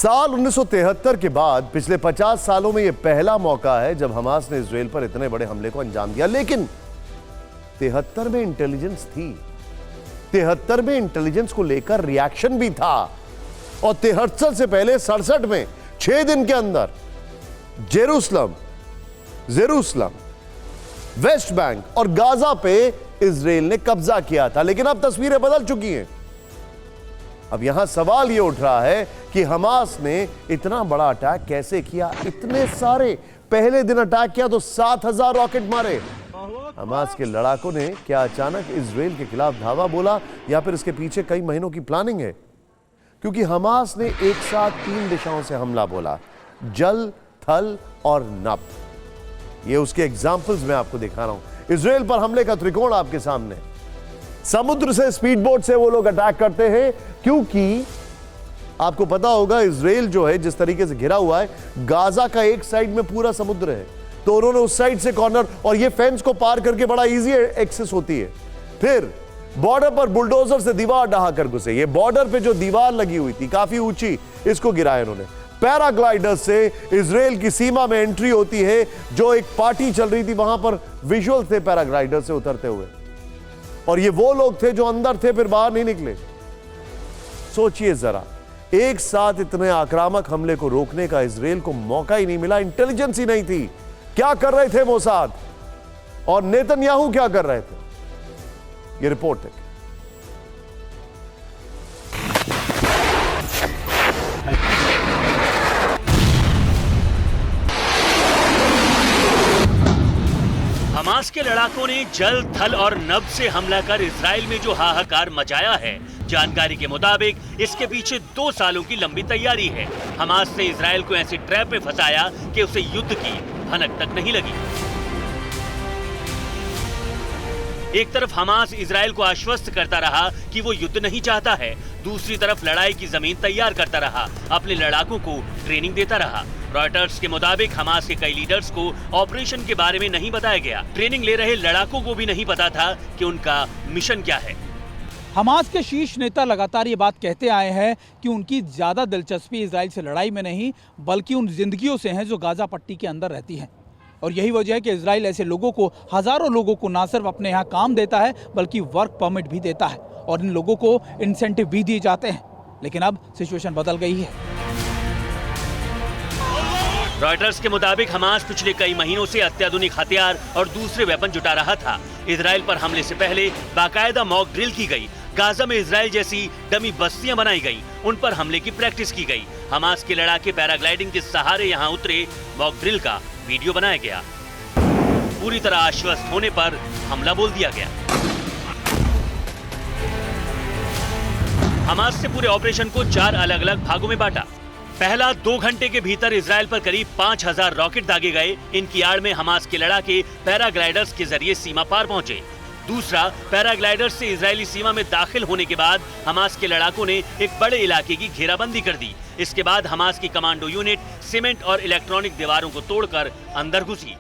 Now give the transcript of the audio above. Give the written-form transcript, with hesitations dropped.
साल 1973 के बाद पिछले 50 सालों में यह पहला मौका है जब हमास ने इजराइल पर इतने बड़े हमले को अंजाम दिया। लेकिन 73 में इंटेलिजेंस थी, 73 में इंटेलिजेंस को लेकर रिएक्शन भी था और 73 से पहले 67 में 6 दिन के अंदर जेरूसलम, वेस्ट बैंक और गाजा पे इजराइल ने कब्जा किया था। लेकिन अब तस्वीरें बदल चुकी हैं। अब यहां सवाल यह उठ रहा है कि हमास ने इतना बड़ा अटैक कैसे किया। इतने सारे, पहले दिन अटैक किया तो 7000 रॉकेट मारे। हमास के लड़ाकों ने क्या अचानक इजराइल के खिलाफ धावा बोला या फिर इसके पीछे कई महीनों की प्लानिंग है? क्योंकि हमास ने एक साथ 3 दिशाओं से हमला बोला, जल, थल और नभ। ये उसके एग्जाम्पल्स मैं आपको दिखा रहा हूं। इजराइल पर हमले का त्रिकोण आपके सामने। समुद्र से, स्पीड बोट से वो लोग अटैक करते हैं, क्योंकि आपको पता होगा इजराइल जो है जिस तरीके से घिरा हुआ है, गाजा का एक साइड में पूरा समुद्र है, तो उन्होंने उस साइड से कॉर्नर, और ये फेंस को पार करके बड़ा इजी एक्सेस होती है। फिर बॉर्डर पर बुलडोजर से दीवार ढहा कर घुसे। ये बॉर्डर पे जो दीवार लगी हुई थी काफी ऊंची, इसको गिराया इन्होंने। पैराग्लाइडर से इजराइल की सीमा में एंट्री होती है। जो एक पार्टी चल रही थी वहां पर विजुअल थे पैराग्लाइडर से उतरते हुए, और ये वो लोग थे जो अंदर थे फिर बाहर नहीं निकले। सोचिए जरा, एक साथ इतने आक्रामक हमले को रोकने का इजराइल को मौका ही नहीं मिला, इंटेलिजेंस ही नहीं थी। क्या कर रहे थे मोसाद और नेतन्याहू क्या कर रहे थे? ये रिपोर्ट है। हमास के लड़ाकों ने जल, थल और नभ से हमला कर इजराइल में जो हाहाकार मचाया है, जानकारी के मुताबिक इसके पीछे 2 सालों की लंबी तैयारी है। हमास ने इजराइल को ऐसी ट्रैप में फंसाया कि उसे युद्ध की भनक तक नहीं लगी। एक तरफ हमास इजराइल को आश्वस्त करता रहा कि वो युद्ध नहीं चाहता है, दूसरी तरफ लड़ाई की जमीन तैयार करता रहा, अपने लड़ाकों को ट्रेनिंग देता रहा। रॉयटर्स के मुताबिक हमास के कई लीडर्स को ऑपरेशन के बारे में नहीं बताया गया। ट्रेनिंग ले रहे लड़ाकों को भी नहीं पता था कि उनका मिशन क्या है। हमास के शीर्ष नेता लगातार ये बात कहते आए हैं कि उनकी ज़्यादा दिलचस्पी इजराइल से लड़ाई में नहीं, बल्कि उन जिंदगियों से हैं जो गाजा पट्टी के अंदर रहती हैं। और यही वजह है कि इजराइल ऐसे लोगों को, हज़ारों लोगों को न सिर्फ अपने यहाँ काम देता है बल्कि वर्क परमिट भी देता है, और इन लोगों को इंसेंटिव भी दिए जाते हैं। लेकिन अब सिचुएशन बदल गई है। रॉयटर्स के मुताबिक हमास पिछले कई महीनों से अत्याधुनिक हथियार और दूसरे वेपन जुटा रहा था। इजराइल पर हमले से पहले बाकायदा मॉक ड्रिल की गई। गाजा में इजराइल जैसी डमी बस्तियां बनाई गई, उन पर हमले की प्रैक्टिस की गई। हमास के लड़ाके पैराग्लाइडिंग के सहारे यहां उतरे, मॉक ड्रिल का वीडियो बनाया गया। पूरी तरह आश्वस्त होने पर हमला बोल दिया गया। हमास ने पूरे ऑपरेशन को 4 अलग अलग भागों में बांटा। पहला, 2 घंटे के भीतर इजराइल पर करीब 5000 रॉकेट दागे गए। इनकी आड़ में हमास के लड़ाके पैराग्लाइडर्स के जरिए सीमा पार पहुंचे। दूसरा, पैराग्लाइडर्स से इजरायली सीमा में दाखिल होने के बाद हमास के लड़ाकों ने एक बड़े इलाके की घेराबंदी कर दी। इसके बाद हमास की कमांडो यूनिट सीमेंट और इलेक्ट्रॉनिक दीवारों को तोड़कर अंदर घुसी।